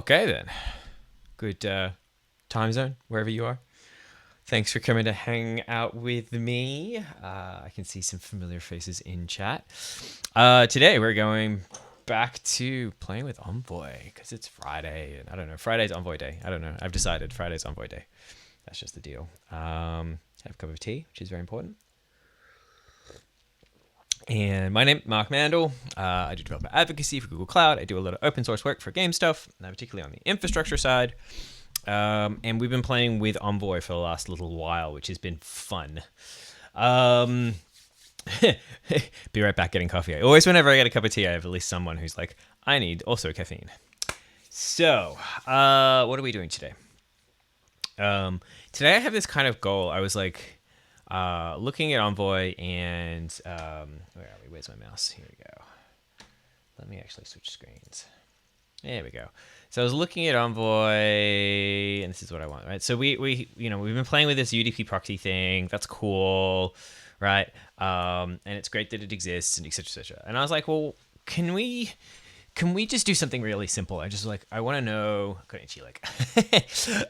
Okay then. Good time zone, wherever you are. Thanks for coming to hang out with me. I can see some familiar faces in chat. Today we're going back to playing with Envoy because it's Friday. And I don't know. Friday's Envoy Day. I don't know. I've decided Friday's Envoy Day. That's just the deal. Have a cup of tea, which is very important. And my name is Mark Mandel. I do developer advocacy for Google Cloud. I do a lot of open source work for game stuff, particularly on the infrastructure side. And we've been playing with Envoy for the last little while, which has been fun. Be right back getting coffee. Always whenever I get a cup of tea, I have at least someone who's like, I need also caffeine. So, what are we doing today? Today I have this kind of goal. I was like, looking at Envoy and where are we? Where's my mouse? Here we go. Let me actually switch screens. There we go. So I was looking at Envoy, and this is what I want, right? So we've been playing with this UDP proxy thing. That's cool, right? And it's great that it exists, and et cetera, et cetera. And I was like, well, can we just do something really simple? I want to know,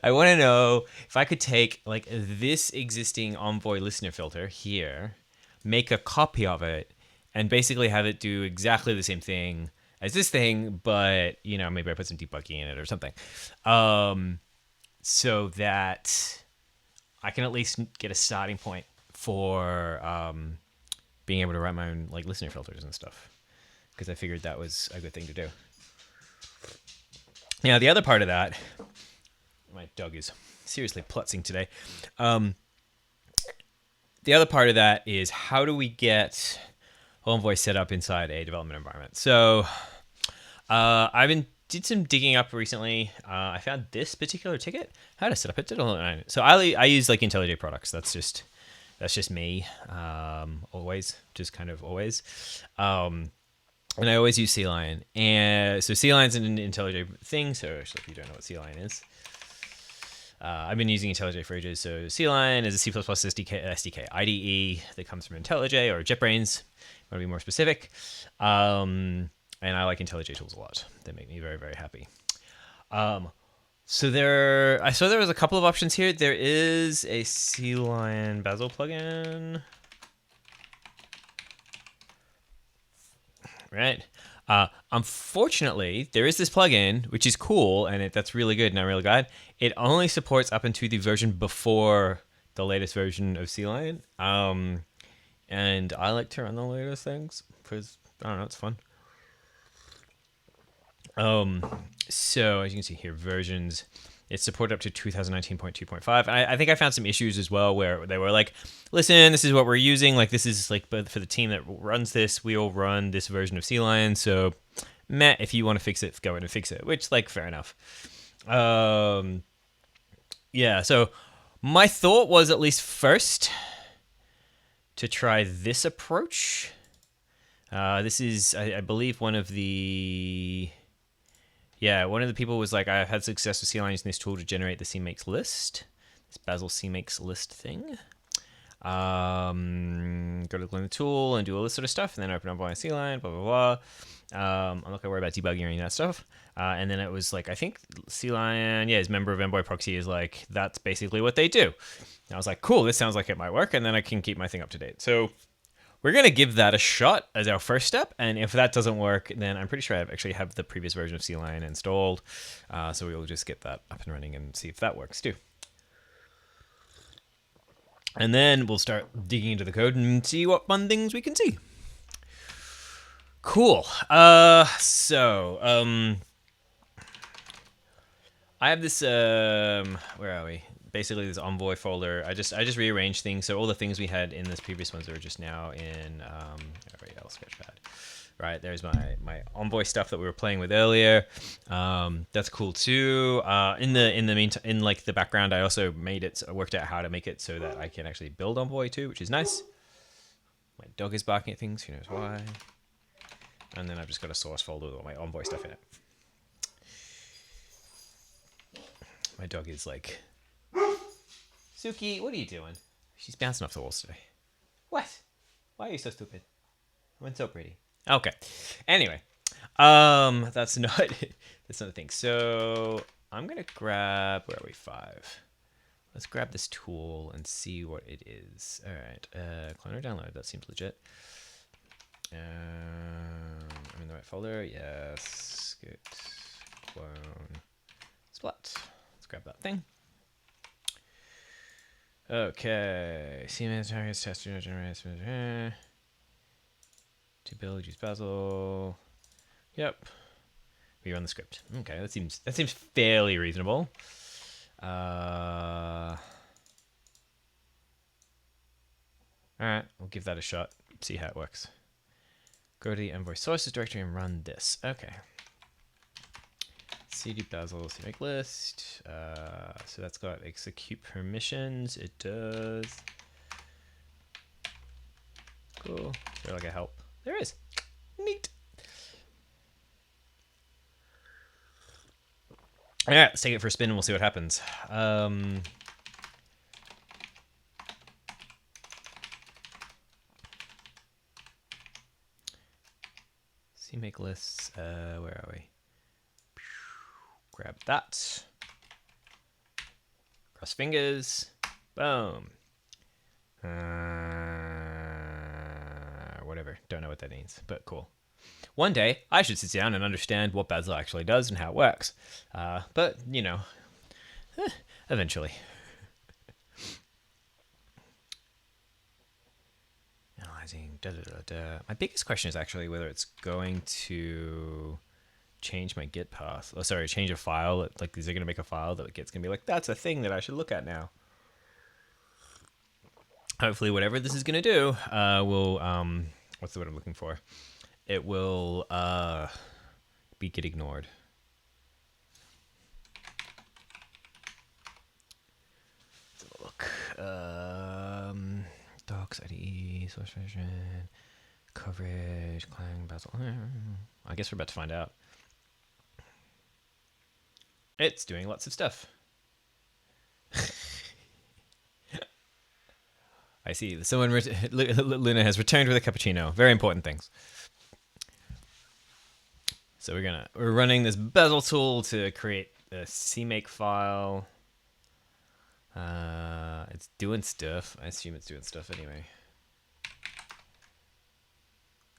I want to know if I could take like this existing Envoy listener filter here, make a copy of it, and basically have it do exactly the same thing as this thing, but maybe I put some debugging in it or something, so that I can at least get a starting point for being able to write my own like listener filters and stuff. Because I figured that was a good thing to do. Now, the other part of that, my dog is seriously plutzing today. The other part of that is how do we get Envoy set up inside a development environment? So did some digging up recently. I found this particular ticket. How to set up it? So I use like IntelliJ products. That's just me. Always, just kind of always. And I always use CLion. And so CLion's an IntelliJ thing. So actually, if you don't know what CLion is, I've been using IntelliJ for ages. So CLion is a C++ SDK IDE that comes from IntelliJ or JetBrains. I want to be more specific. And I like IntelliJ tools a lot. They make me very, very happy. So I saw there was a couple of options here. There is a CLion Bazel plugin. Right. Unfortunately, there is this plugin, which is cool, and that's really good, and I'm really glad. It only supports up into the version before the latest version of CLion. And I like to run the latest things because, I don't know, it's fun. So as you can see here, versions, it's supported up to 2019.2.5. I think I found some issues as well where they were like, listen, this is what we're using. Like, this is like, but for the team that runs this, we all run this version of CLion. So, if you want to fix it, go in and fix it, which, like, fair enough. Yeah, so my thought was at least first to try this approach. This is, I believe, one of the people was like, I've had success with CLion using this tool to generate the CMakes list, this Bazel CMakes list thing. Go to the tool and do all this sort of stuff, and then open up on CLion, blah, blah, blah. I'm not going to worry about debugging or any of that stuff. And then it was like, I think CLion, as member of Envoy proxy is like, that's basically what they do. And I was like, cool, this sounds like it might work, and then I can keep my thing up to date. So we're going to give that a shot as our first step, and if that doesn't work, then I'm pretty sure I actually have the previous version of CLion installed, so we will just get that up and running and see if that works too. And then we'll start digging into the code and see what fun things we can see. Cool. So I have this, where are we? Basically this Envoy folder. I just rearranged things. So all the things we had in this previous ones are just now in Sketchpad. Right, there's my Envoy stuff that we were playing with earlier. That's cool too. In the meantime, in like the background, I also worked out how to make it so that I can actually build Envoy too, which is nice. My dog is barking at things, who knows why. And then I've just got a source folder with all my Envoy stuff in it. My dog is like, Suki, what are you doing? She's bouncing off the walls today. What? Why are you so stupid? I went so pretty. Okay. Anyway, That's not that's not a thing. So I'm gonna grab, where are we? 5. Let's grab this tool and see what it is. All right, clone or download. That seems legit. I'm in the right folder. Yes. Good. Clone. Splat. Let's grab that thing. Okay. CMS targets test generates. To build, use Bazel. Yep. We run the script. Okay, that seems fairly reasonable. All right, we'll give that a shot. See how it works. Go to the Envoy sources directory and run this. Okay. cd bazel cmake list. So that's got execute permissions. It does. Cool. Is there like a help? There is. Neat. All right, let's take it for a spin and we'll see what happens. CMake lists. Where are we? Grab that. Cross fingers. Boom. Whatever. Don't know what that means, but cool. One day, I should sit down and understand what Bazel actually does and how it works. But, you know, eventually. Analyzing. My biggest question is actually whether it's going to change my Git path. Oh, sorry, change a file. Like, is it going to make a file that Git's going to be like, that's a thing that I should look at now? Hopefully, whatever this is going to do will, what's the word I'm looking for? It will be Git ignored. Let's have a look. Docs, IDE, source version, coverage, Clang, Bazel. I guess we're about to find out. It's doing lots of stuff. I see. Someone, Luna has returned with a cappuccino. Very important things. So we're running this Bazel tool to create a CMake file. It's doing stuff. I assume it's doing stuff anyway.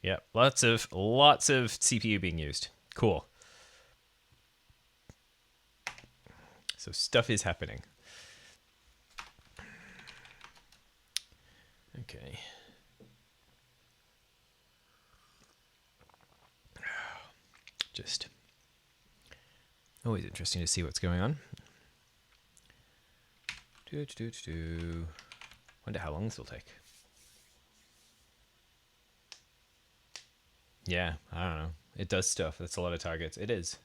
Yep, lots of CPU being used. Cool. So stuff is happening. Okay. Just always interesting to see what's going on. Wonder how long this will take. Yeah, I don't know. It does stuff. That's a lot of targets. It is.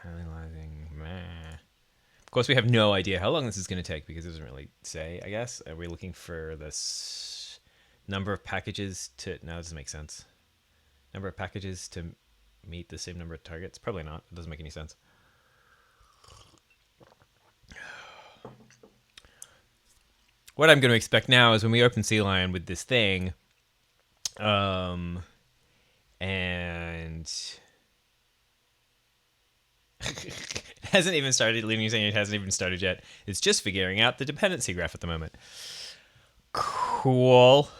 Analyzing. Of course, we have no idea how long this is going to take because it doesn't really say, I guess. Are we looking for this number of packages to... No, it doesn't make sense. Number of packages to meet the same number of targets? Probably not. It doesn't make any sense. What I'm going to expect now is when we open CLion with this thing, and it hasn't even started. Leaving you saying it hasn't even started yet. It's just figuring out the dependency graph at the moment. Cool.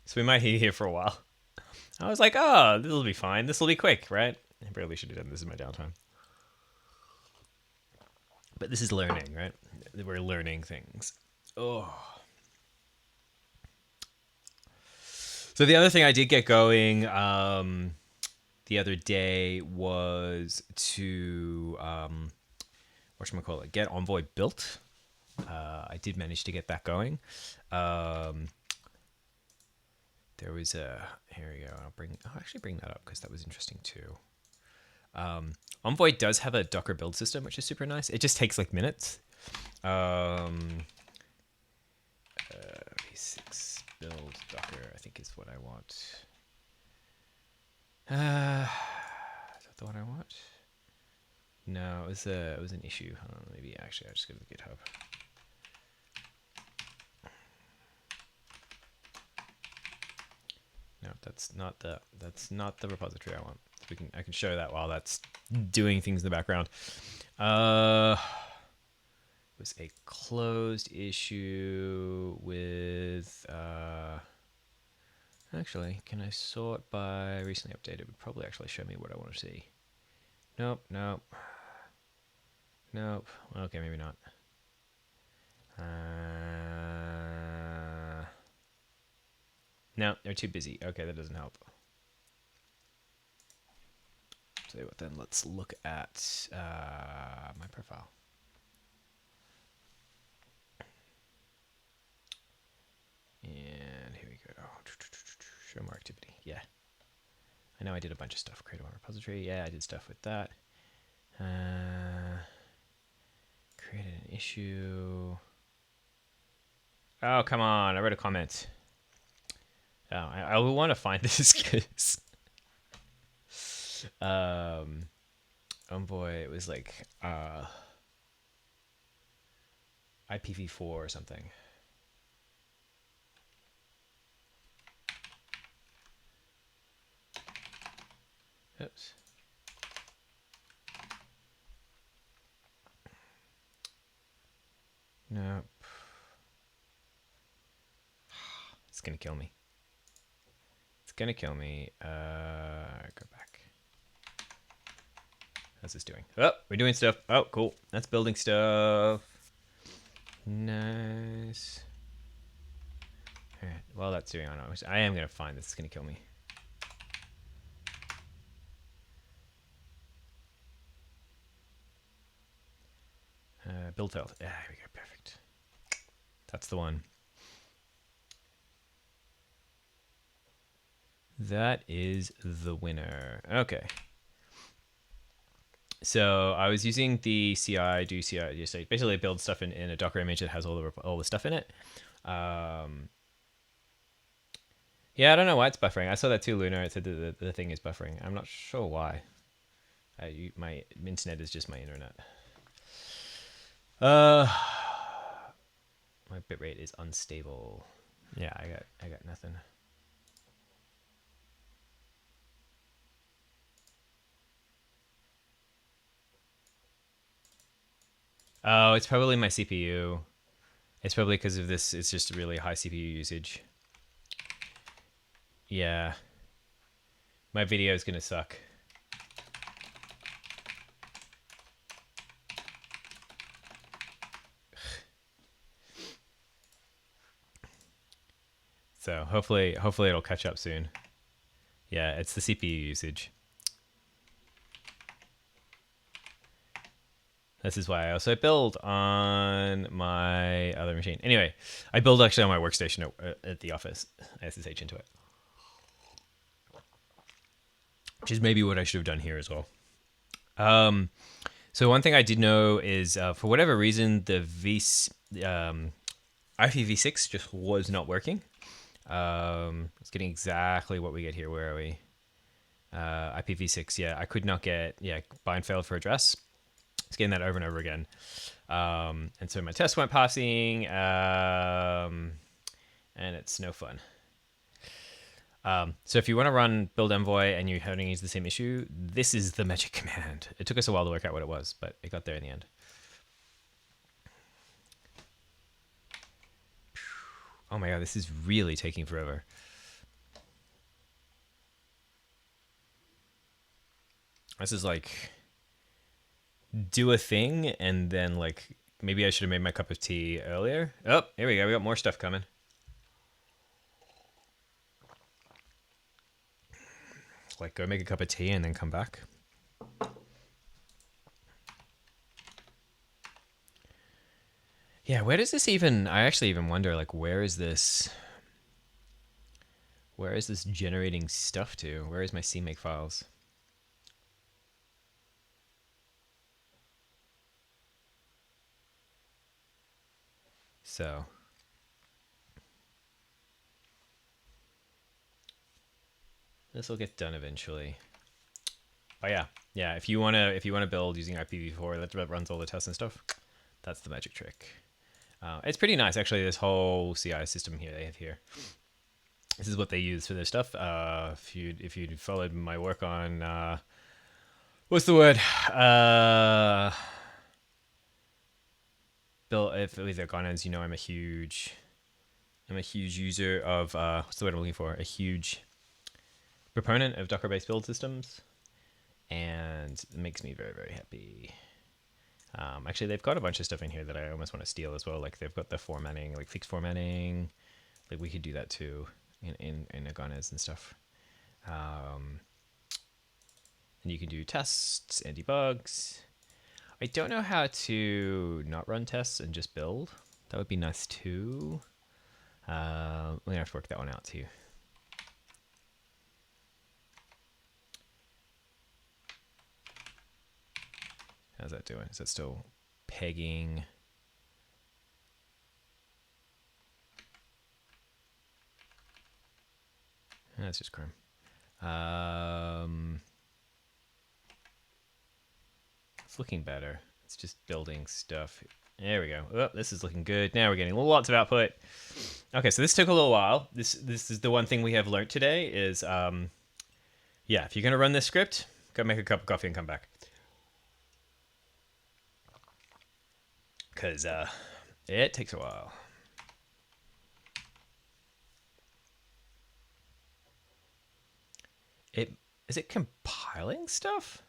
So we might be here for a while. I was like, oh, this will be fine. This will be quick, right? I really should have done this in my downtime. But this is learning, right? We're learning things. Oh. So the other thing I did get going the other day was to whatchamacallit, get Envoy built. I did manage to get that going. There was a, here we go. I'll actually bring that up because that was interesting too. Envoy does have a Docker build system, which is super nice. It just takes like minutes. V6 build Docker, I think is what I want. the one I want? No, it was an issue. Hold on, maybe actually I'll just go to the GitHub. No, that's not the repository I want. I can show that while that's doing things in the background. It was a closed issue with actually, can I sort by recently updated? It would probably actually show me what I want to see. Nope. Okay, maybe not. No, they're too busy. Okay, that doesn't help. Tell you what, then let's look at my profile. And here we go. Show more activity. Yeah. I know I did a bunch of stuff. Create one repository. Yeah, I did stuff with that. Created an issue. Oh, come on. I wrote a comment. Oh, I will want to find this because Envoy, it was like IPv4 or something. Oops. Nope. It's gonna kill me. It's gonna kill me. Go back. How's this doing? Oh, we're doing stuff. Oh, cool. That's building stuff. Nice. All right. While that's doing, I am gonna find this. It's gonna kill me. Build failed. There we go. Perfect. That's the one. That is the winner. Okay. So I was using the CI, do CI, just basically build stuff in a Docker image that has all the stuff in it. Yeah, I don't know why it's buffering. I saw that too, Luna. It said that the thing is buffering. I'm not sure why. My internet is just my internet. My bitrate is unstable. Yeah, I got nothing. Oh, it's probably my CPU. It's probably because of this. It's just really high CPU usage. Yeah. My video is going to suck. So hopefully it'll catch up soon. Yeah, it's the CPU usage. This is why I also build on my other machine. Anyway, I build actually on my workstation at the office. I SSH into it. Which is maybe what I should have done here as well. So one thing I did know is for whatever reason, the IPv6 just was not working. It's getting exactly what we get here. Where are we? IPv6, yeah. I could not get, bind failed for address. It's getting that over and over again. And so my test went passing, and it's no fun. So if you want to run build Envoy and you're having use the same issue, this is the magic command. It took us a while to work out what it was, but it got there in the end. Oh my god, this is really taking forever. This is like do a thing and then like maybe I should have made my cup of tea earlier. Oh, here we go. We got more stuff coming. Like go make a cup of tea and then come back. Yeah, where does this even, I actually even wonder, like, where is this generating stuff to? Where is my CMake files? So this will get done eventually. Oh yeah, yeah. If you wanna build using IPv4 that runs all the tests and stuff, that's the magic trick. It's pretty nice actually. This whole CI system here they have here. This is what they use for their stuff. If you followed my work on what's the word? Bill, if with their guidance, you know I'm a huge user of what's the word I'm looking for? A huge proponent of Docker-based build systems, and it makes me very, very happy. Actually, they've got a bunch of stuff in here that I almost want to steal as well. Like they've got the formatting, like fixed formatting. Like we could do that too in Agones and stuff. And you can do tests and debugs. I don't know how to not run tests and just build. That would be nice too. We're gonna have to work that one out too. How's that doing? Is that still pegging? That's just Chrome. It's looking better. It's just building stuff. There we go. Oh, this is looking good. Now we're getting lots of output. Okay, so this took a little while. This is the one thing we have learned today is, yeah, if you're gonna run this script, go make a cup of coffee and come back. Because it takes a while. Is it compiling stuff?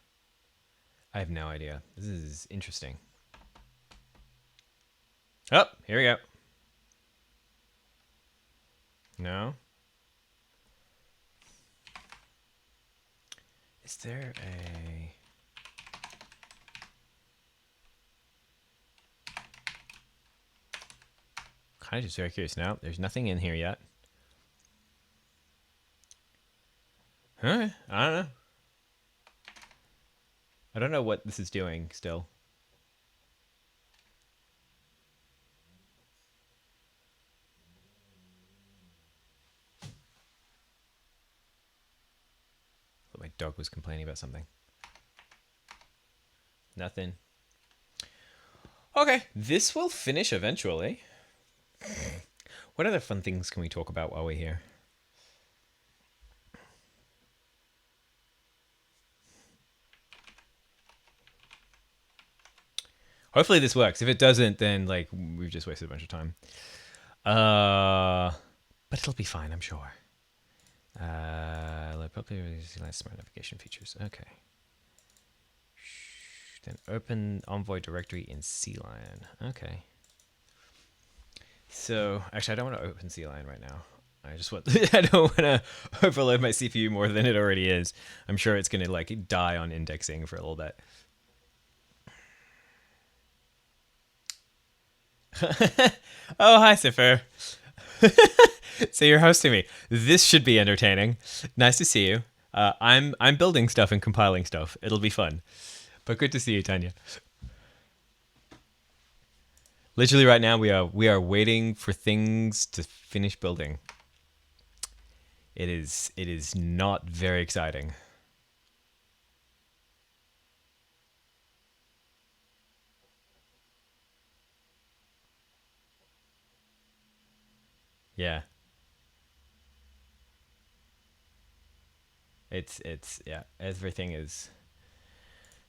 I have no idea. This is interesting. Oh, here we go. No. Is there a... kind of just very curious. No, there's nothing in here yet. Huh? I don't know. I don't know what this is doing still. Thought my dog was complaining about something. Nothing. Okay, this will finish eventually. What other fun things can we talk about while we're here? Hopefully this works. If it doesn't, then like we've just wasted a bunch of time. But it'll be fine, I'm sure. Probably using smart navigation features. Okay. Then open Envoy directory in CLion. Okay. So actually, I don't want to open CLion right now. I just want I don't want to overload my CPU more than it already is. I'm sure it's gonna like die on indexing for a little bit. Oh, hi, Siffer. So you're hosting me. This should be entertaining. Nice to see you. I'm building stuff and compiling stuff. It'll be fun. But good to see you, Tanya. Literally right now we are waiting for things to finish building. It is not very exciting. Yeah. It's yeah, everything is,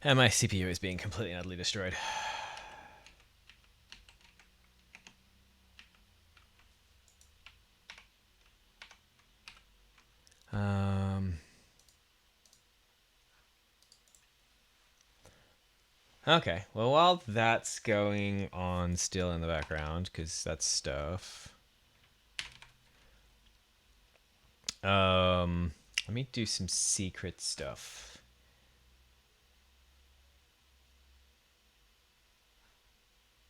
and my CPU is being completely and utterly destroyed. Okay, well, while that's going on still in the background, because that's stuff. Let me do some secret stuff.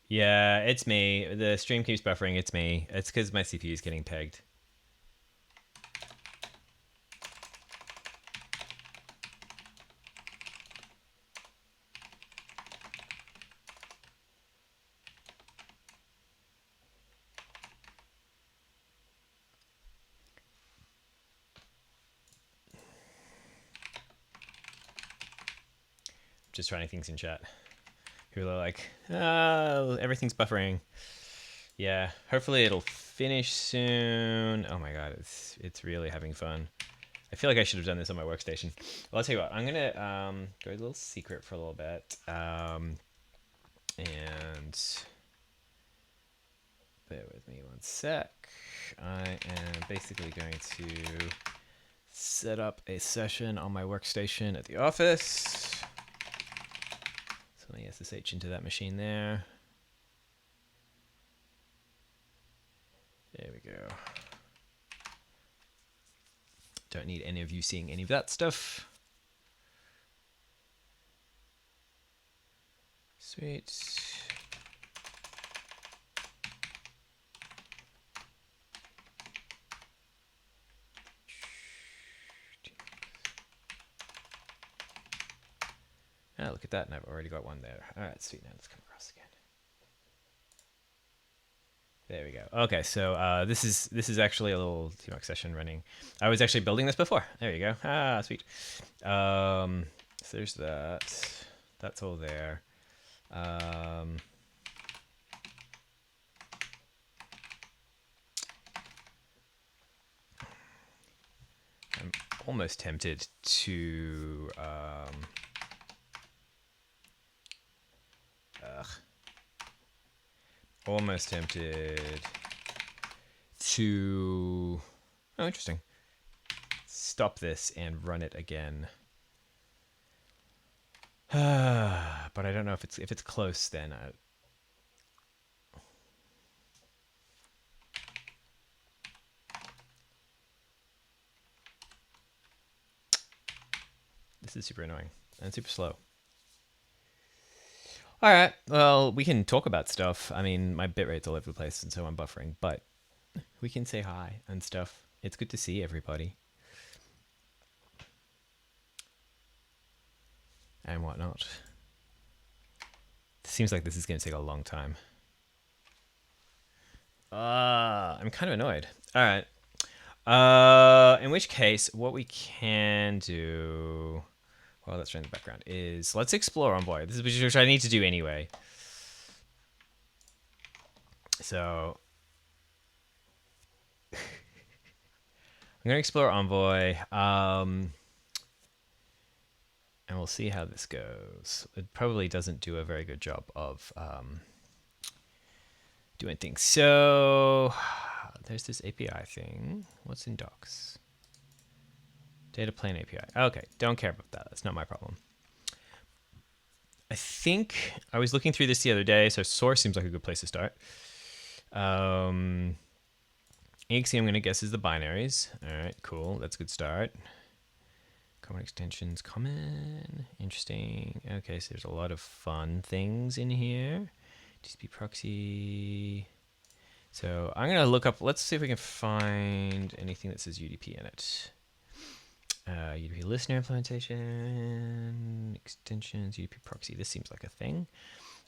Yeah, it's me. The stream keeps buffering. It's me. It's because my CPU is getting pegged. just trying things in chat who are like, oh, everything's buffering. Yeah, hopefully it'll finish soon. Oh my god, it's really having fun. I feel like I should have done this on my workstation. Well, I'll tell you what, I'm gonna go a little secret for a little bit. And bear with me one sec. I am basically going to set up a session on my workstation at the office. So let me SSH into that machine there. There we go. Don't need any of you seeing any of that stuff. Sweet. Oh, look at that, and I've already got one there. All right, sweet. Now let's come across again. There we go. Okay, so this is actually a little TMUX session running. I was actually building this before. There you go. Ah, sweet. So there's that. That's all there. I'm almost tempted to almost tempted to, oh, interesting, stop this and run it again. But I don't know if it's close then. This is super annoying and super slow. All right, well, we can talk about stuff. I mean, my bitrate's all over the place, and so I'm buffering, but we can say hi and stuff. It's good to see everybody. And whatnot. It seems like this is going to take a long time. I'm kind of annoyed. All right. In which case, what we can do... Well, that's running in the background. Is let's explore Envoy. This is which I need to do anyway. So I'm gonna explore Envoy, and we'll see how this goes. It probably doesn't do a very good job of doing things. So there's this API thing. What's in docs? Data plane API. Okay, don't care about that. That's not my problem. I think I was looking through this the other day, so source seems like a good place to start. exe, I'm going to guess, is the binaries. All right, cool. That's a good start. Common extensions, common. Interesting. Okay, so there's a lot of fun things in here. TCP proxy. So I'm going to look up, let's see if we can find anything that says UDP in it. UDP listener implementation, extensions, UDP proxy. This seems like a thing.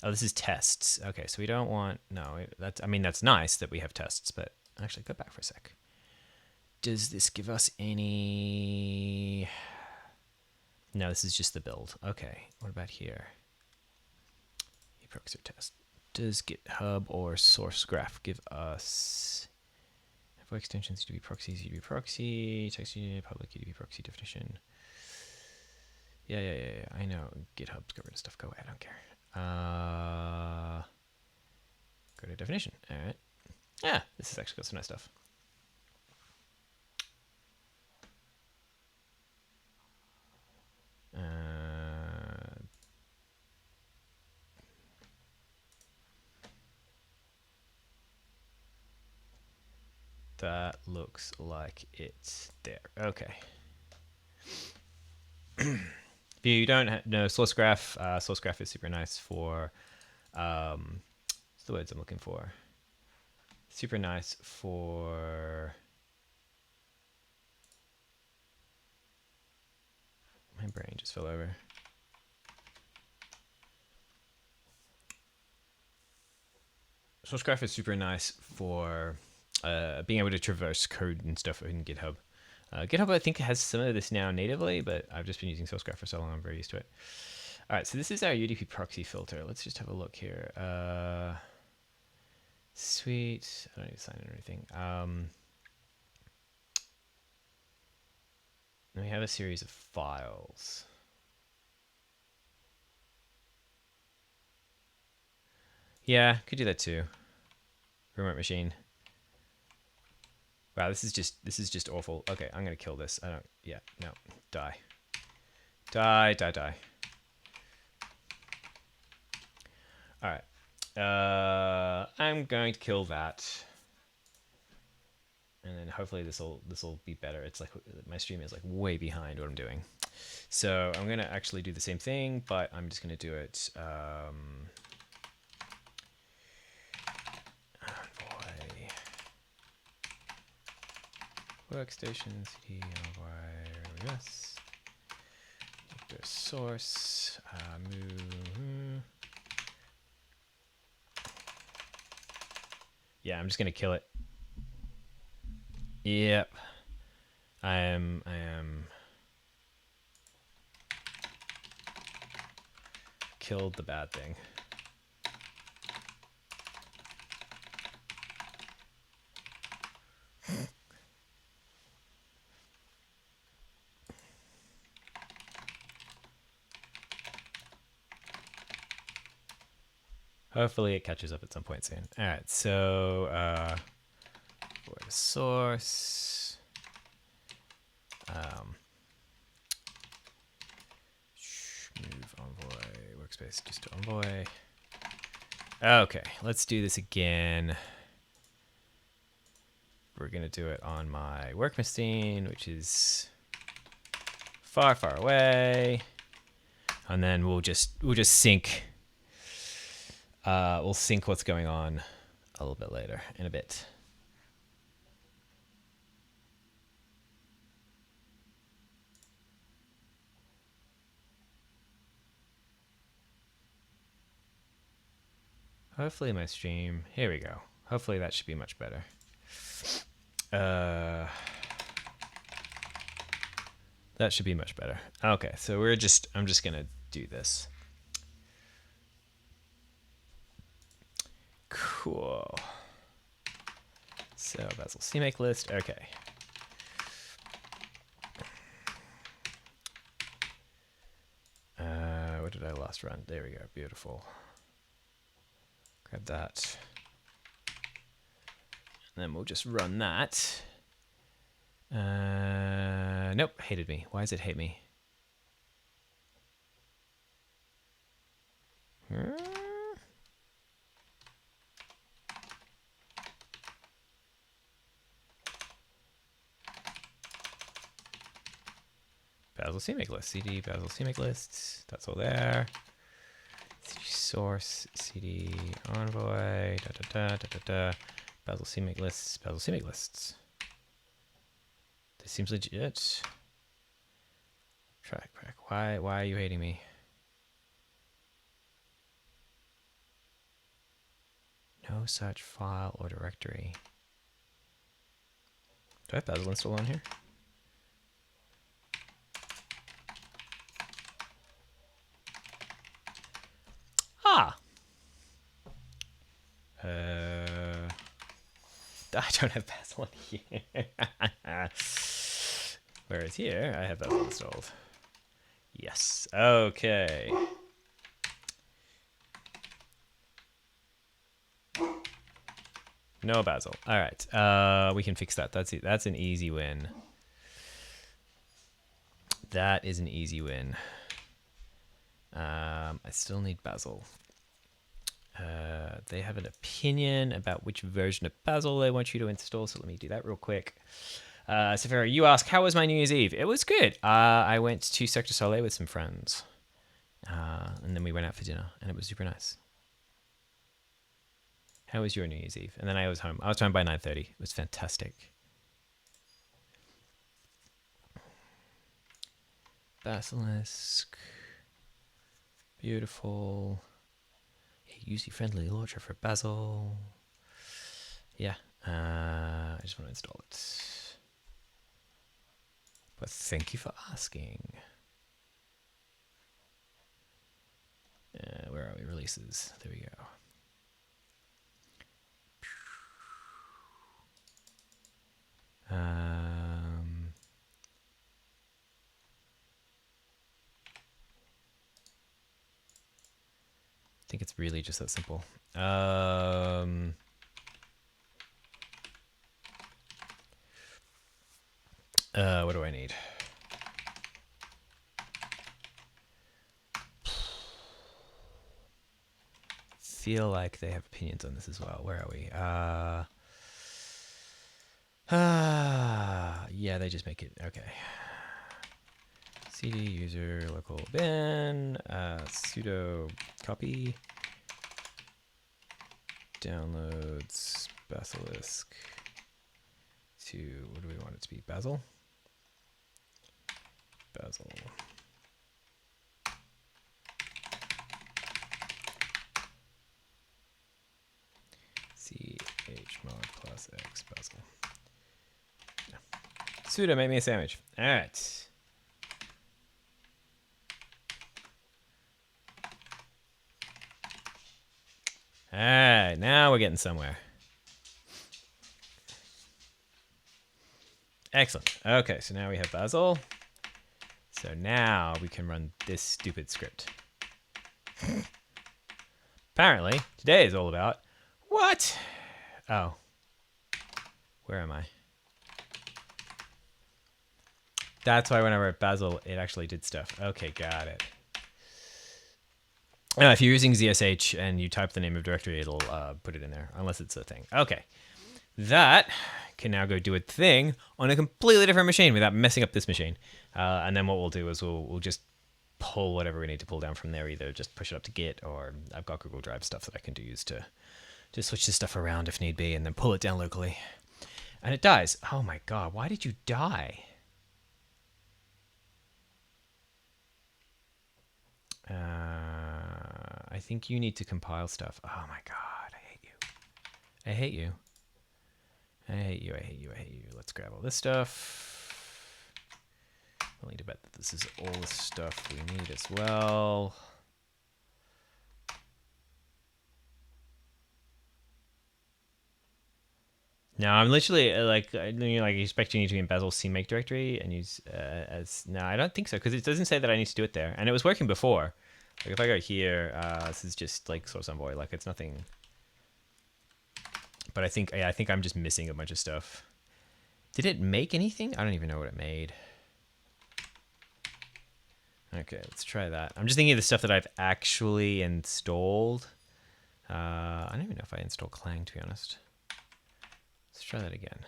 Oh, this is tests. Okay, so we don't want, no, that's, I mean, that's nice that we have tests, but actually go back for a sec. Does this give us any, no, this is just the build. Okay, what about here? Proxy test. Does GitHub or SourceGraph give us for extensions, UDP proxies, UDP proxy, text UDP, public UDP proxy definition? Yeah, I know. GitHub's got rid of stuff. Go away, I don't care. Go to definition. All right. Yeah, this has actually got some nice stuff. That looks like it's there. Okay. If you don't know SourceGraph, SourceGraph is super nice for, what's the words I'm looking for? Super nice for, my brain just fell over. SourceGraph is super nice for being able to traverse code and stuff in GitHub. GitHub, I think, has some of this now natively, but I've just been using SourceGraph for so long, I'm very used to it. All right, so this is our UDP proxy filter. Let's just have a look here. Sweet. I don't need to sign in or anything. And we have a series of files. Yeah, could do that too. Remote machine. Wow, this is just awful. Okay, I'm gonna kill this. I don't. Yeah, no, die, die, die, die. All right. I'm going to kill that, and then hopefully this will be better. It's like my stream is like way behind what I'm doing, so I'm gonna actually do the same thing, but I'm just gonna do it. Envoy workstation cd envoy yes. The source move. Yeah, I'm just gonna kill it. Yep. I am killed the bad thing. Hopefully it catches up at some point soon. All right, so for the source, move envoy workspace just to envoy. Okay, let's do this again. We're gonna do it on my work machine, which is far, far away, and then we'll just sync. We'll sync what's going on a little bit later in a bit. Hopefully my stream, here we go. Hopefully that should be much better. That should be much better. Okay, so I'm just gonna do this. Cool. So Basil CMake list, okay. What did I last run? There we go, beautiful. Grab that. And then we'll just run that. Nope, hated me. Why does it hate me? Basil CMake list, CD Basil CMake lists. That's all there. CD source, CD envoy, Basil CMake lists, Basil CMake lists. This seems legit. Track back. Why are you hating me? No such file or directory. Do I have Basil installed on here? Ah. I don't have Basil on here. Whereas here, I have Basil installed. Yes. Okay. No Basil. All right. We can fix that. That's it. That's an easy win. That is an easy win. I still need Basil. They have an opinion about which version of Basil they want you to install, so let me do that real quick. Safira, you ask, how was my New Year's Eve? It was good. I went to Cirque du Soleil with some friends, and then we went out for dinner, and it was super nice. How was your New Year's Eve? And then I was home. I was home by 9:30. It was fantastic. Basilisk. Beautiful. User-friendly launcher for Basil. Yeah, I just want to install it. But thank you for asking. Where are we? Releases. There we go. I think it's really just that simple. What do I need? Feel like they have opinions on this as well. Where are we? Yeah, they just make it. Okay. cd user local bin sudo copy downloads basilisk to, what do we want it to be? Basil chmod plus x basil. No. Sudo make me a sandwich. All right. All right, now we're getting somewhere. Excellent. Okay, so now we have Basil. So now we can run this stupid script. Apparently, today is all about what? Oh. Where am I? That's why when I wrote Basil, it actually did stuff. Okay, got it. If you're using ZSH and you type the name of directory, it'll put it in there, unless it's a thing. Okay. That can now go do a thing on a completely different machine without messing up this machine. And then what we'll do is we'll just pull whatever we need to pull down from there, either just push it up to Git, or I've got Google Drive stuff that I can use to switch this stuff around if need be, and then pull it down locally. And it dies. Oh my god, why did you die? I think you need to compile stuff. Oh my god, I hate you. I hate you. I hate you, I hate you, I hate you. Let's grab all this stuff. Willing to bet that this is all the stuff we need as well. No, I'm literally like expecting you to be in Basil's CMake directory and use as. No, I don't think so, because it doesn't say that I need to do it there, and it was working before. Like if I go here, this is just like source envoy, like it's nothing. But I think I'm just missing a bunch of stuff. Did it make anything? I don't even know what it made. Okay, let's try that. I'm just thinking of the stuff that I've actually installed. I don't even know if I installed Clang, to be honest. Let's try that again.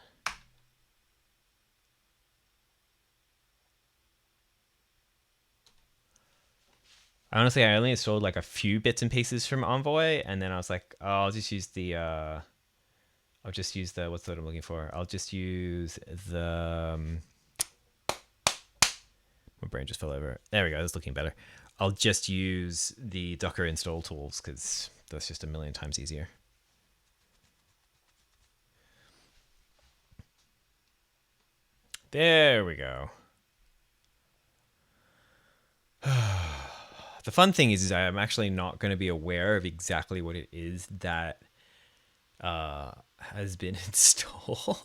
Honestly, I only installed like a few bits and pieces from Envoy, and then I was like, oh, I'll just use the, what's the word I'm looking for? I'll just use the, my brain just fell over. There we go, that's looking better. I'll just use the Docker install tools, because that's just a million times easier. There we go. The fun thing is I'm actually not going to be aware of exactly what it is that has been installed.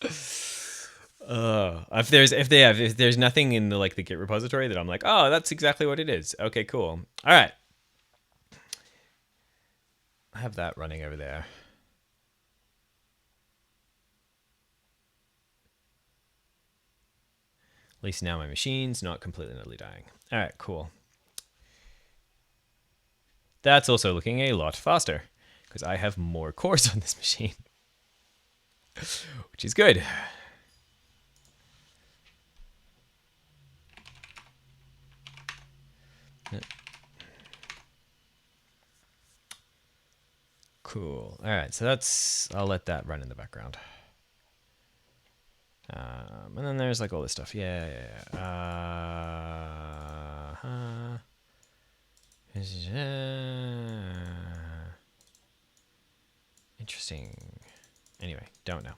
If there's nothing in the the Git repository that I'm like, oh, that's exactly what it is. Okay, cool. All right. I have that running over there. At least now my machine's not completely dying. All right, cool. That's also looking a lot faster because I have more cores on this machine, which is good. Cool. All right, so I'll let that run in the background. And then there's like all this stuff. Yeah. Interesting. Anyway, don't know.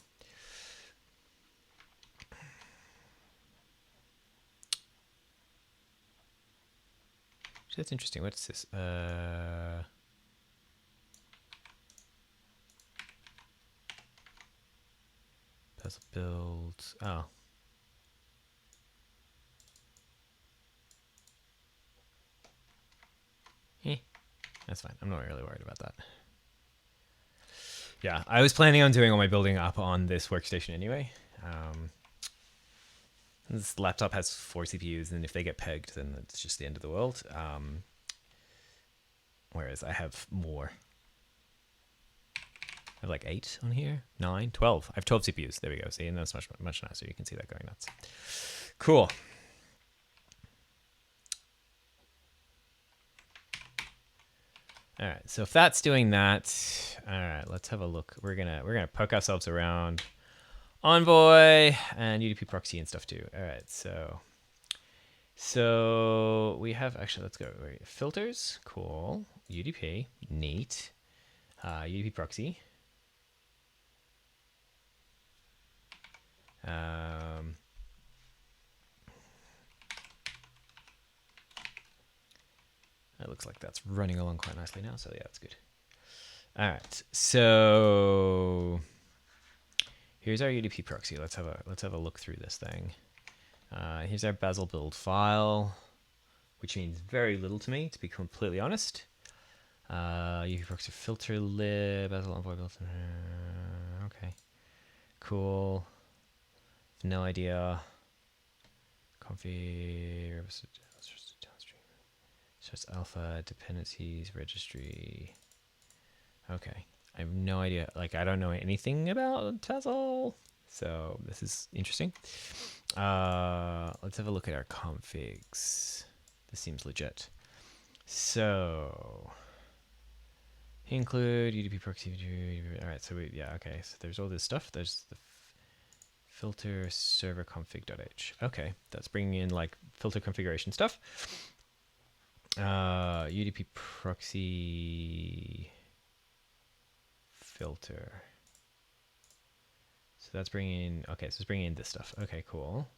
that's interesting. What's this? Puzzle builds. Oh. That's fine. I'm not really worried about that. Yeah, I was planning on doing all my building up on this workstation anyway. This laptop has 4 CPUs, and if they get pegged, then it's just the end of the world. Whereas I have more. I have like 8 on here, 9, 12. I have 12 CPUs. There we go. See, and that's much nicer. You can see that going nuts. Cool. All right, so if that's doing that, all right, let's have a look. We're gonna poke ourselves around Envoy and UDP proxy and stuff too. All right, so we have actually, let's go filters, cool, UDP, neat, UDP proxy. It looks like that's running along quite nicely now, so yeah, that's good. All right, so here's our UDP proxy. Let's have a look through this thing. Here's our Bazel build file, which means very little to me, to be completely honest. UDP proxy filter lib, Bazel Envoy build. Okay, cool. No idea. Config. Just alpha dependencies registry. Okay, I have no idea. Like, I don't know anything about Bazel, so this is interesting. Let's have a look at our configs. This seems legit. So include UDP proxy. All right, so okay. So there's all this stuff. There's the filter server config.h. Okay, that's bringing in like filter configuration stuff. UDP proxy filter. So that's bringing in, okay, so it's bringing in this stuff. Okay, cool.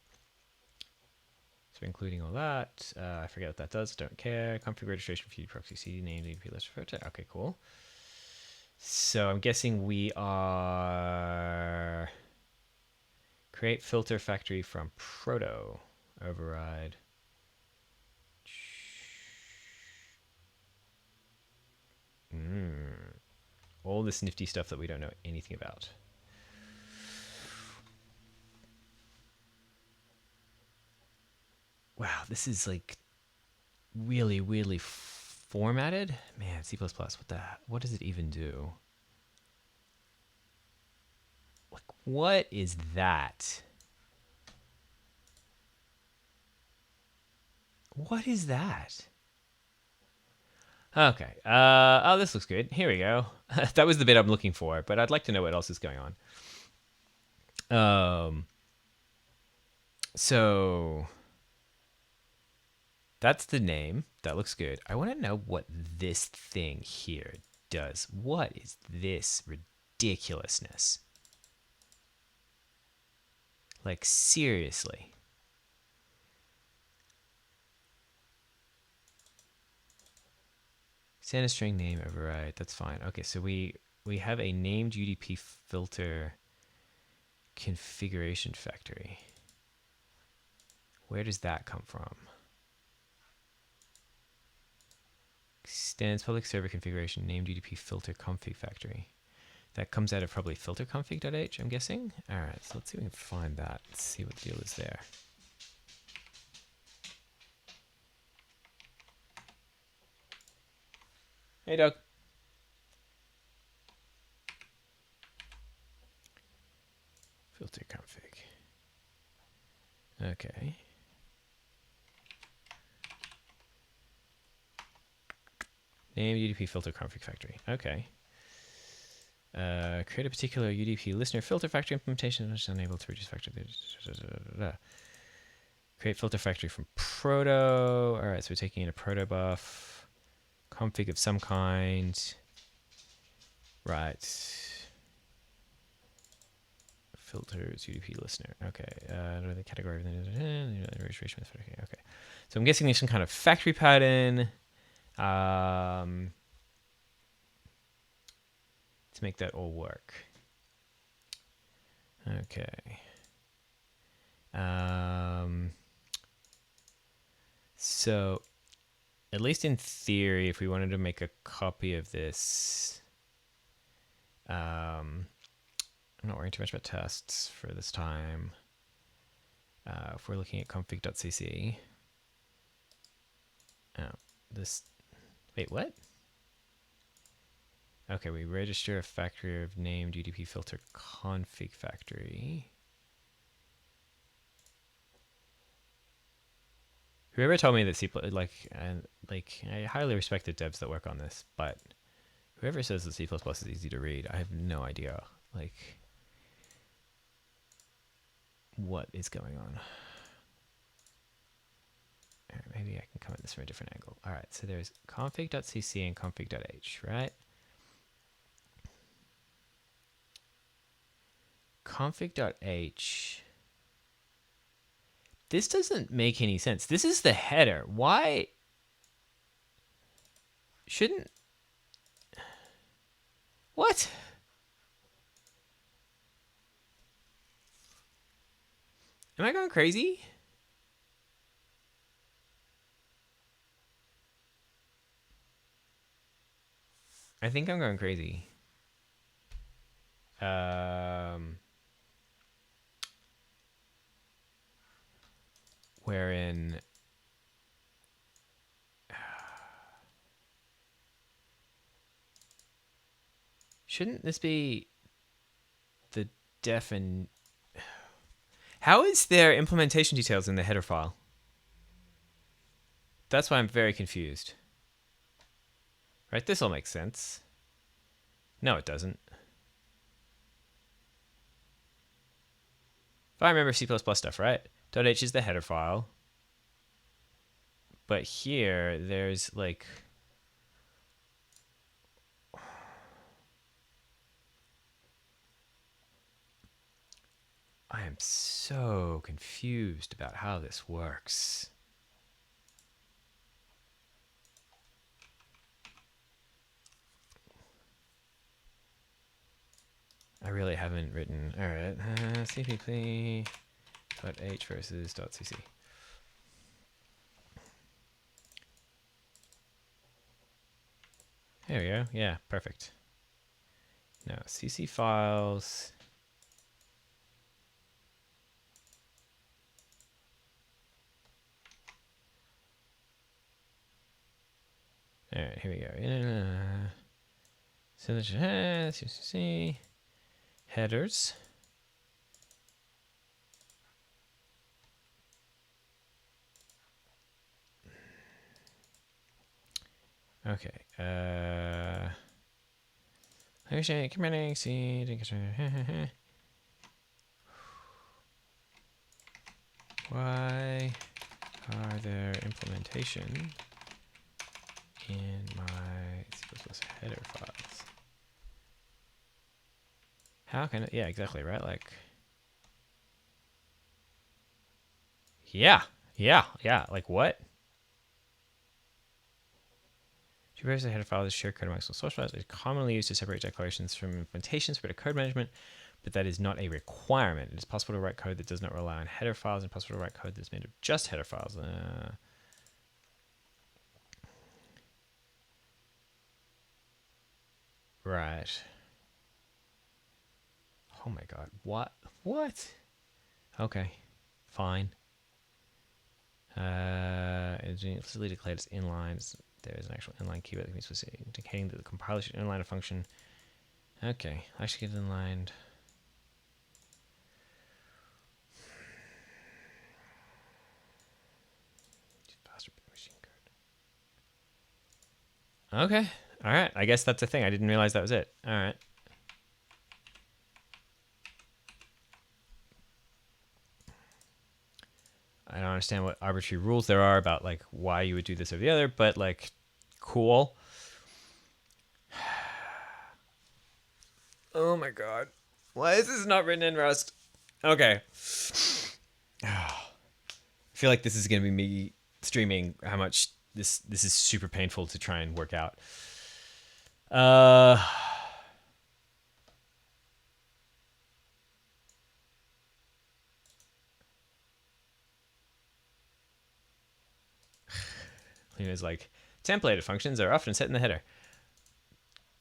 So including all that. I forget what that does, don't care. Config registration for UDP proxy CD name, UDP list filter. Okay, cool. So I'm guessing we are create filter factory from proto override. All this nifty stuff that we don't know anything about. Wow, this is like really weirdly formatted. Man, C++, what does it even do? Like, what is that? What is that? Okay. Oh, this looks good. Here we go. That was the bit I'm looking for, but I'd like to know what else is going on. So that's the name. That looks good. I want to know what this thing here does. What is this ridiculousness? Like, seriously. Send a string name override. That's fine. Okay, so we have a named UDP filter configuration factory. Where does that come from? Extends public server configuration named UDP filter config factory. That comes out of probably filter config.h, I'm guessing. All right, so let's see if we can find that. Let's see what the deal is there. Hey, Doug. Filter config. Okay. Name UDP filter config factory. Okay. Create a particular UDP listener filter factory implementation which is unable to reduce factor. Create filter factory from proto. All right, so we're taking in a proto buff. Config of some kind. Right. Filters, UDP listener. Okay. What are the category? Registration method. Okay. So I'm guessing there's some kind of factory pattern. To make that all work. Okay. So, at least in theory, if we wanted to make a copy of this, I'm not worrying too much about tests for this time. If we're looking at config.cc, this, wait, what? Okay, we register a factory of named UDP filter config factory. Whoever told me that C++, I highly respect the devs that work on this, but whoever says that C++ is easy to read, I have no idea, like, what is going on. All right, maybe I can come at this from a different angle. All right, so there's config.cc and config.h, right? Config.h. This doesn't make any sense. This is the header. Why shouldn't... What? Am I going crazy? I think I'm going crazy. Wherein... Shouldn't this be the How is there implementation details in the header file? That's why I'm very confused. Right, this all makes sense. No, it doesn't. If I remember C++ stuff, right? .h is the header file. But here, there's like... I am so confused about how this works. I really haven't written... All right, cpp.h versus .cc. There we go. Yeah, perfect. Now, cc files... All right, here we go. So let's CC headers. Okay. Committing C. Why are there implementation in my C++ header files? How can it? Yeah, exactly, right? Like, yeah. Like, what? To verify the header file is shared code amongst all source files. It is commonly used to separate declarations from implementations for the code management, but that is not a requirement. It is possible to write code that does not rely on header files, and possible to write code that's made of just header files. Right. Oh my god. What? Okay. Fine. It's explicitly declared as inlines. There is an actual inline keyword that can be specific, indicating that the compiler should inline a function. Okay. I should get it inlined. Okay. All right. I guess that's a thing. I didn't realize that was it. All right. I don't understand what arbitrary rules there are about like why you would do this or the other, but like, cool. Oh my god. Why is this not written in Rust? Okay. I feel like this is going to be me streaming how much this is super painful to try and work out. It's like templated functions are often set in the header.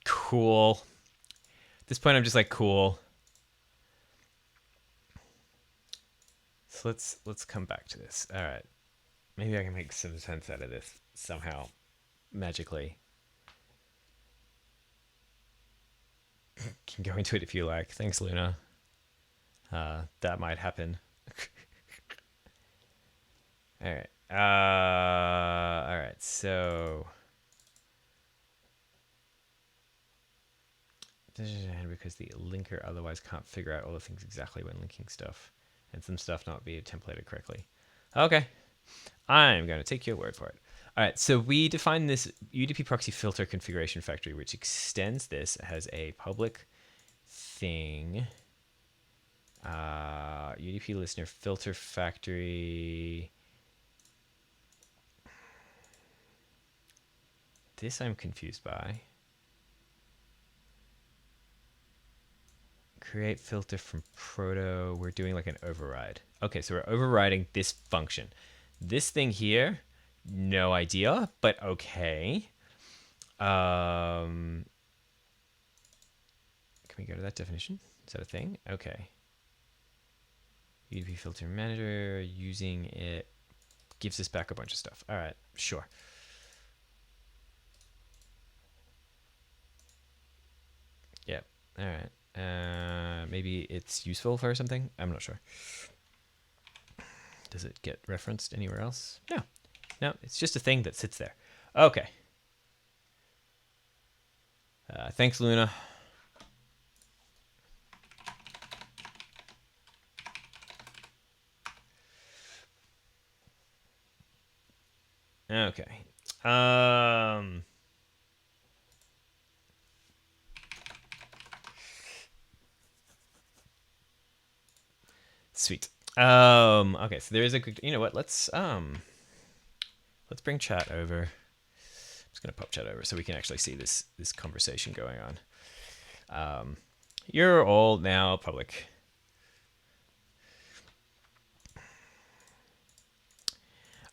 Cool. At this point, I'm just like, cool. So let's come back to this. All right. Maybe I can make some sense out of this somehow, magically. Can go into it if you like. Thanks, Luna. That might happen. All right. All right. So because the linker otherwise can't figure out all the things exactly when linking stuff, and some stuff not be templated correctly. Okay. I'm going to take your word for it. All right, so we define this UDP proxy filter configuration factory, which extends this as a public thing. UDP listener filter factory. This I'm confused by. Create filter from proto. We're doing like an override. Okay, so we're overriding this function. This thing here, no idea, but okay. Can we go to that definition? Is that a thing? Okay. UDP filter manager, using it gives us back a bunch of stuff. All right, sure. Yep. All right. Maybe it's useful for something. I'm not sure. Does it get referenced anywhere else? No. No, it's just a thing that sits there. Okay. Thanks, Luna. Okay. Sweet. Okay, so there is a quick, you know what? Let's bring chat over. I'm just gonna pop chat over so we can actually see this conversation going on. You're all now public.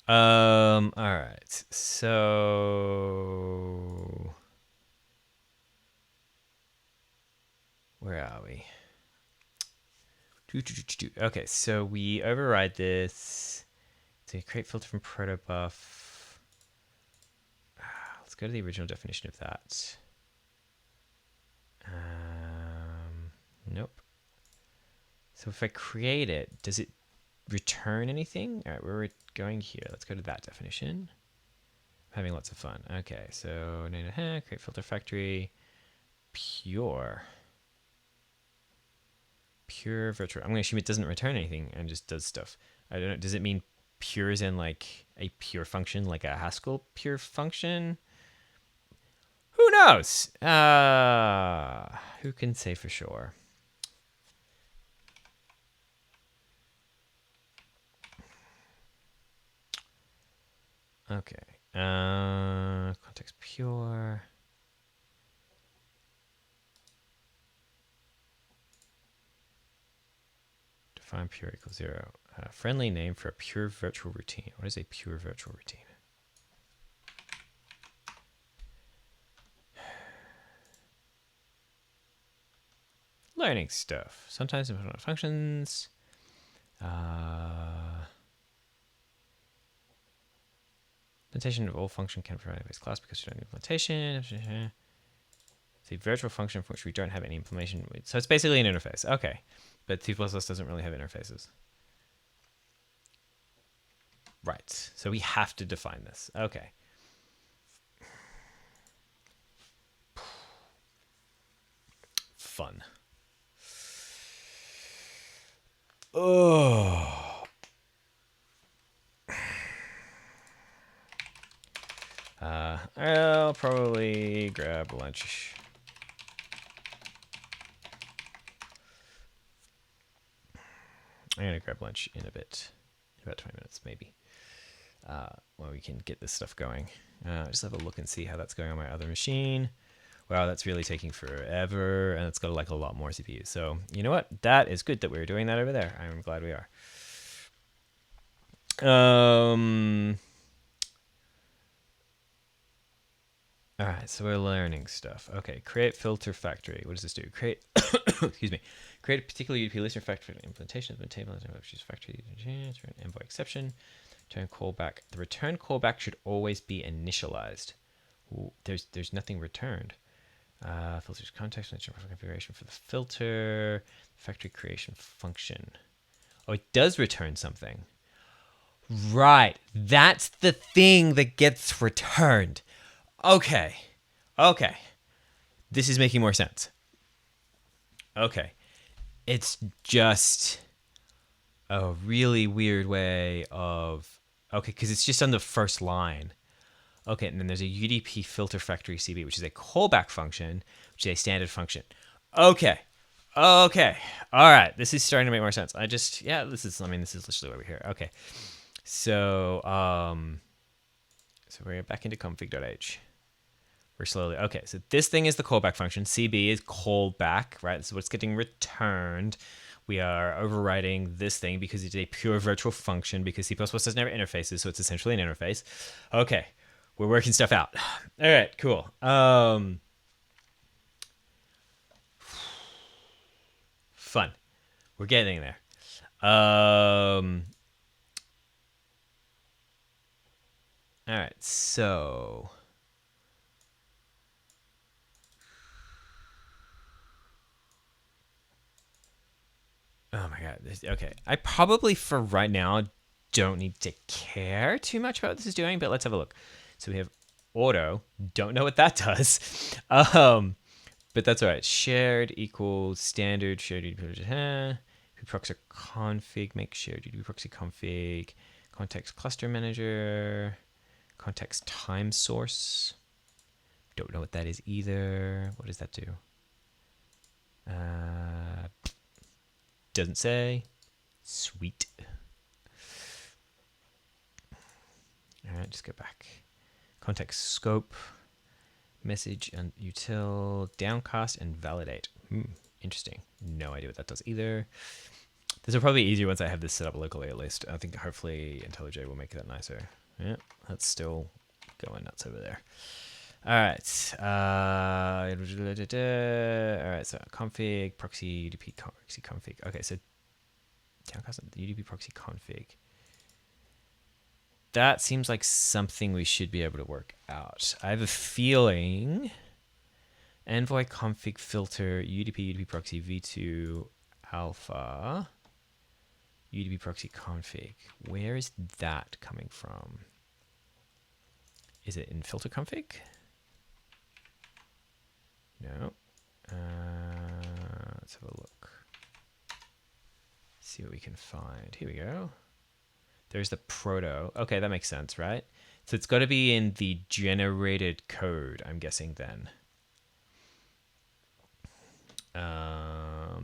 All right. So where are we? Okay, so we override this to create filter from protobuf. Let's go to the original definition of that. Nope. So if I create it, does it return anything? All right, we're going here. Let's go to that definition. I'm having lots of fun. Okay, so create filter factory, pure virtual. I'm going to assume it doesn't return anything and just does stuff. I don't know. Does it mean pure as in like a pure function, like a Haskell pure function? Who knows? Who can say for sure? Okay. Context pure. Define pure equals 0. Friendly name for a pure virtual routine. What is a pure virtual routine? Learning stuff. Sometimes important functions. Implementation of all function can provide a base class because we don't need implementation. It's a virtual function for which we don't have any implementation. So it's basically an interface. Okay. But C++ doesn't really have interfaces. Right. So we have to define this. Okay. Fun. Oh. I'll probably grab lunch. I'm gonna grab lunch in a bit. In about 20 minutes, maybe. where we can get this stuff going. Just have a look and see how that's going on my other machine. Wow, that's really taking forever, and it's got like a lot more CPU. So you know what? That is good that we're doing that over there. I'm glad we are. All right, so we're learning stuff. Okay, create filter factory. What does this do? Create, excuse me, create a particular UDP listener factory for the implementation of the table factory. Envoy exception. Return callback. The return callback should always be initialized. Ooh, there's nothing returned. Filters context configuration for the filter. Factory creation function. Oh, it does return something. Right, that's the thing that gets returned. Okay. This is making more sense. Okay. It's just a really weird way of... Okay, because it's just on the first line. Okay, and then there's a UDP filter factory CB, which is a callback function, which is a standard function. Okay. All right. This is starting to make more sense. This is literally why we're here. Okay. So we're back into config.h. We're slowly... Okay, so this thing is the callback function. CB is callback, right? This is what's getting returned. We are overriding this thing because it's a pure virtual function because C++ doesn't have interfaces, so it's essentially an interface. Okay, we're working stuff out. All right, cool. Fun. We're getting there. All right, so... Oh my god. Okay. I probably for right now don't need to care too much about what this is doing, but let's have a look. So we have auto. Don't know what that does. But that's all right. Shared equals standard shared UDP proxy config. Make shared UDP proxy config. Context cluster manager. Context time source. Don't know what that is either. What does that do? Doesn't say. Sweet. All right, just go back. Context scope, message and util, downcast and validate. Interesting. No idea what that does either. This will probably be easier once I have this set up locally at least. I think hopefully IntelliJ will make that nicer. Yeah, that's still going nuts over there. All right. All right. So config proxy UDP proxy config. Okay. So downcast the UDP proxy config. That seems like something we should be able to work out. I have a feeling Envoy config filter UDP proxy v2 alpha UDP proxy config. Where is that coming from? Is it in filter config? No. Let's have a look. See what we can find. Here we go. There's the proto. Okay, that makes sense, right? So it's got to be in the generated code, I'm guessing then.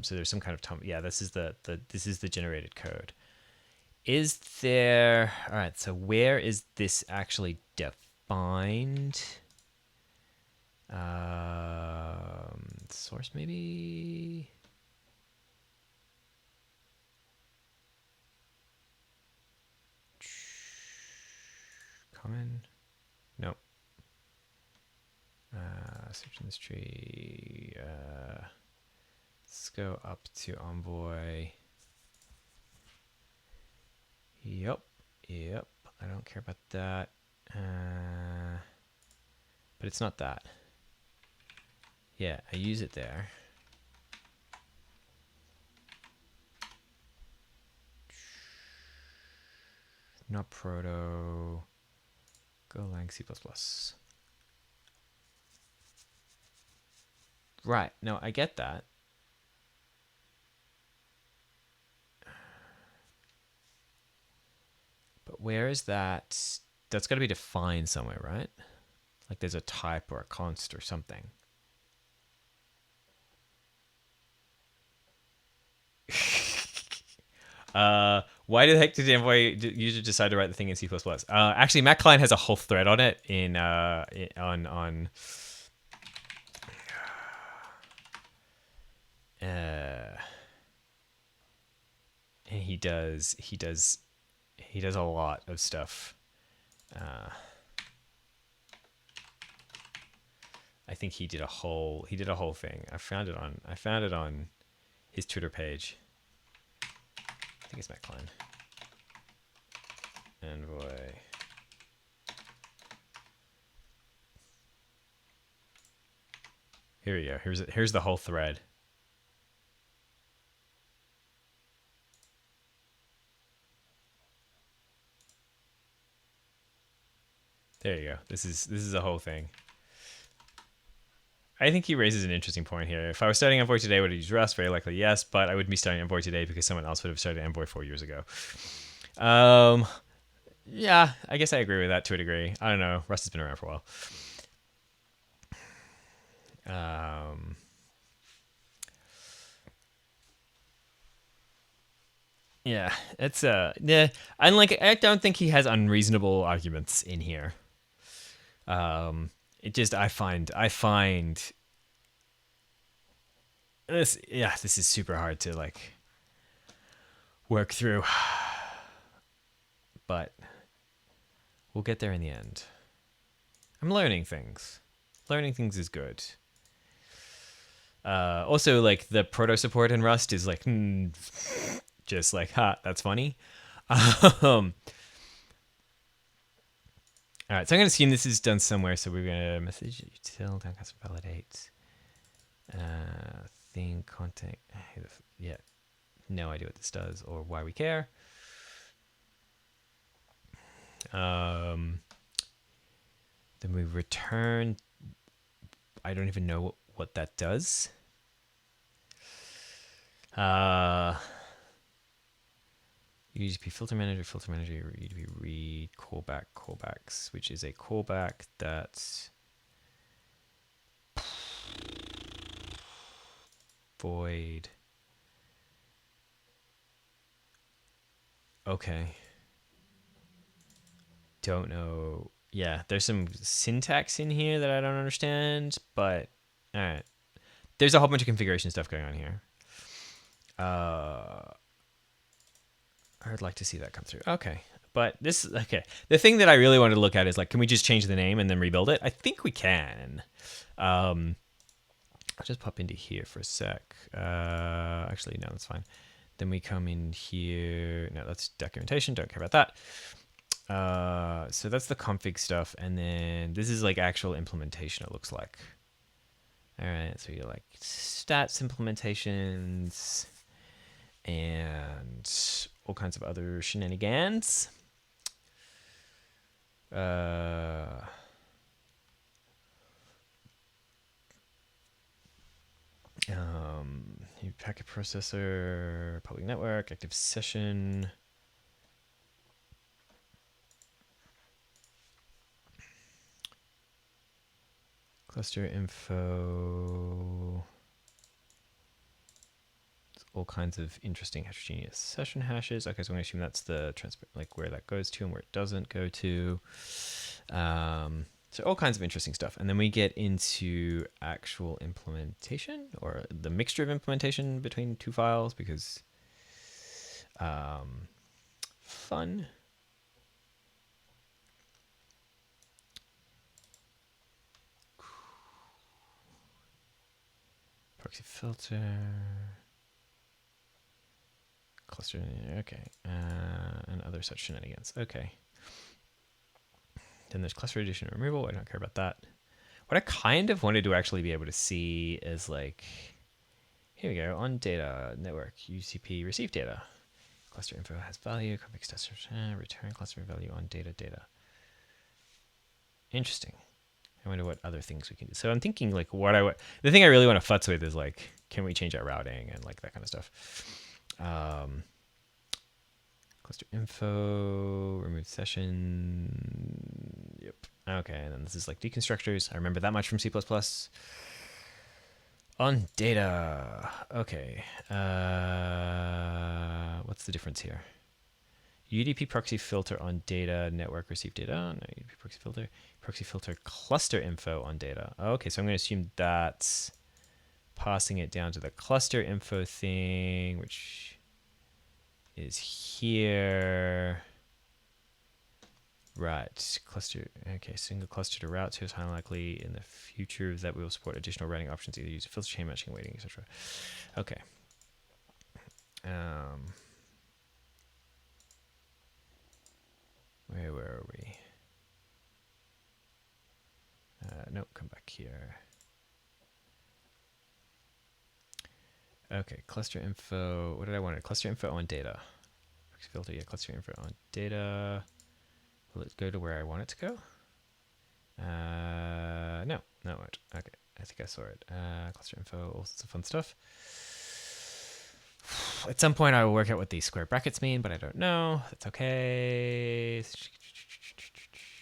So there's some kind of yeah. This is the generated code. Is there? All right. So where is this actually defined? Source maybe. Common. No. Search in this tree. Let's go up to Envoy. Yep. I don't care about that. But it's not that. Yeah, I use it there. Not proto. Golang C++. Right. No, I get that. But where is that? That's got to be defined somewhere, right? Like there's a type or a const or something. Why the heck did Envoy user decide to write the thing in C++? Actually, Matt Klein has a whole thread on it on and he does a lot of stuff. I think he did a whole thing. I found it on his Twitter page. I think it's Matt Klein. Envoy. Here we go. Here's the whole thread. There you go. This is a whole thing. I think he raises an interesting point here. If I was starting Envoy today, would I use Rust? Very likely yes, but I wouldn't be starting Envoy today because someone else would have started Envoy 4 years ago. Yeah, I guess I agree with that to a degree. I don't know. Rust has been around for a while. Yeah, it's yeah, and like I don't think he has unreasonable arguments in here. It just I find this, yeah, this is super hard to like work through, but we'll get there in the end. I'm learning things. Learning things is good. Also, like the proto support in Rust is like just like, ha, that's funny. All right, so I'm going to assume this is done somewhere. So we're going to message util downcast validate thing content. Yeah, no idea what this does or why we care. Then we return. I don't even know what that does. UDP filter manager, UDP read callbacks, which is a callback that void. Okay. Don't know. Yeah, there's some syntax in here that I don't understand, but all right. There's a whole bunch of configuration stuff going on here. I'd like to see that come through. Okay. But this, okay. The thing that I really wanted to look at is like, can we just change the name and then rebuild it? I think we can. I'll just pop into here for a sec. Actually, no, that's fine. Then we come in here. No, that's documentation. Don't care about that. So that's the config stuff. And then this is like actual implementation, it looks like. All right. So you're like stats implementations and all kinds of other shenanigans. Packet processor, public network, active session. Cluster info. All kinds of interesting heterogeneous session hashes. Okay, so I'm going to assume that's the like where that goes to and where it doesn't go to. So all kinds of interesting stuff. And then we get into actual implementation or the mixture of implementation between two files because fun. Proxy filter. Cluster, okay. And other such shenanigans. Okay. Then there's cluster addition and removal. I don't care about that. What I kind of wanted to actually be able to see is like, here we go, on data network, UCP receive data. Cluster info has value, config test, return cluster value on data. Interesting. I wonder what other things we can do. So I'm thinking like the thing I really want to futz with is like, can we change our routing and like that kind of stuff. Cluster info, remove session. Yep. Okay, and then this is like deconstructors. I remember that much from C++. On data. Okay. What's the difference here? UDP proxy filter on data, network receive data. No, UDP proxy filter cluster info on data. Okay, so I'm going to assume that's passing it down to the cluster info thing, which is here. Right, cluster. Okay, single cluster to route to is highly likely in the future that we will support additional routing options, either use filter chain matching, waiting, etc. Okay. Where were we? Nope, come back here. Okay, cluster info. What did I want? Cluster info on data. Filter, yeah, cluster info on data. Will it go to where I want it to go? No, it won't. Okay, I think I saw it. Cluster info, all sorts of fun stuff. At some point, I will work out what these square brackets mean, but I don't know. That's okay.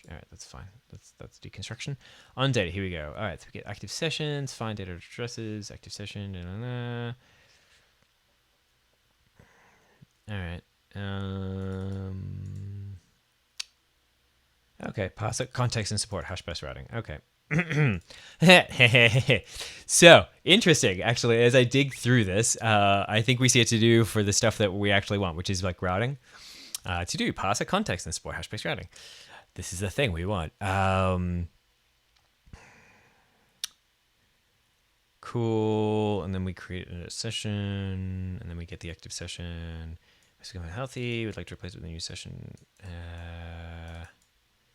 All right, that's fine. That's deconstruction. On data, here we go. All right, so we get active sessions, find data addresses, active session. All right. Okay, pass it, context and support, hash-based routing. Okay. So, interesting, actually, as I dig through this, I think we see it to do for the stuff that we actually want, which is like routing. To do, pass a context and support hash-based routing. This is the thing we want. Cool, and then we create a session, and then we get the active session. It's going healthy, we'd like to replace it with a new session.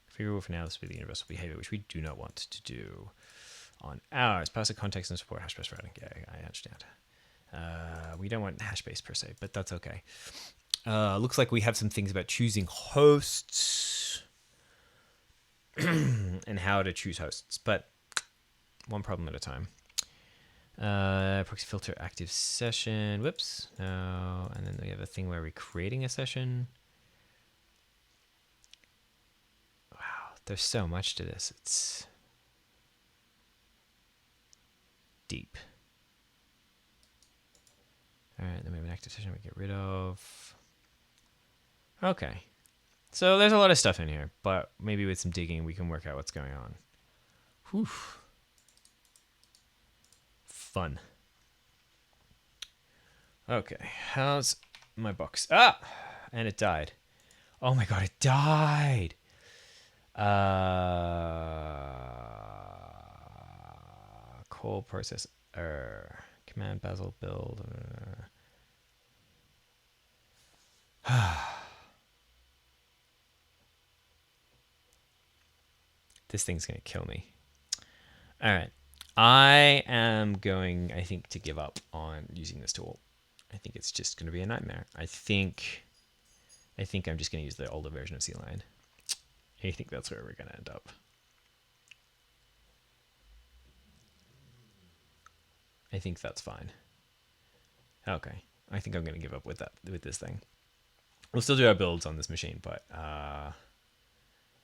Figure for now, this will be the universal behavior, which we do not want to do on ours. Pass a context and support hash-based routing. Yeah, I understand. We don't want hash-based per se, but that's okay. Looks like we have some things about choosing hosts and how to choose hosts, but one problem at a time. Proxy filter active session. Whoops. No. And then we have a thing where we're creating a session. There's so much to this. It's deep. All right, then we have an active session we get rid of. Okay. So there's a lot of stuff in here, but maybe with some digging we can work out what's going on. Whew. Fun. Okay, how's my box? Ah! And it died. Oh my god, it died! Call process command basil build. This thing's gonna kill me. All right, I am going, I think, to give up on using this tool. I think it's just gonna be a nightmare. I think I'm just gonna use the older version of C-Line. I think that's where we're going to end up. I think that's fine. Okay. I think I'm going to give up with this thing. We'll still do our builds on this machine, but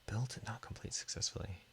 build did not complete successfully.